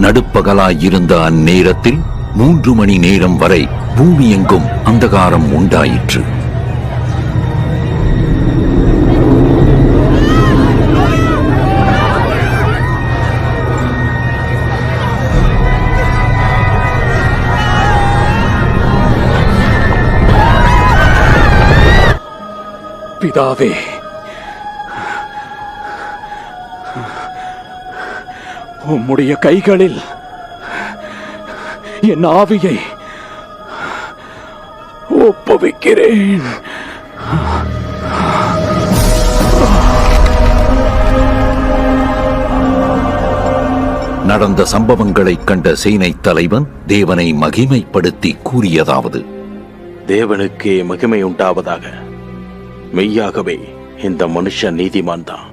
நடுப்பகலாயிருந்த அந்நேரத்தில் 3 மணி நேரம் வரை பூமி எங்கும் அந்தகாரம் உண்டாயிற்று. பிதாவே, உம்முடைய கைகளில் என் ஆவியை ஒப்புவிக்கிறேன். நடந்த சம்பவங்களைக் கண்ட சேனை தலைவன் தேவனை மகிமைப்படுத்தி கூறியதாவது: தேவனுக்கே மகிமை உண்டாவதாக. மெய்யாகவே இந்த மனுஷன் நீதிமான் தான்.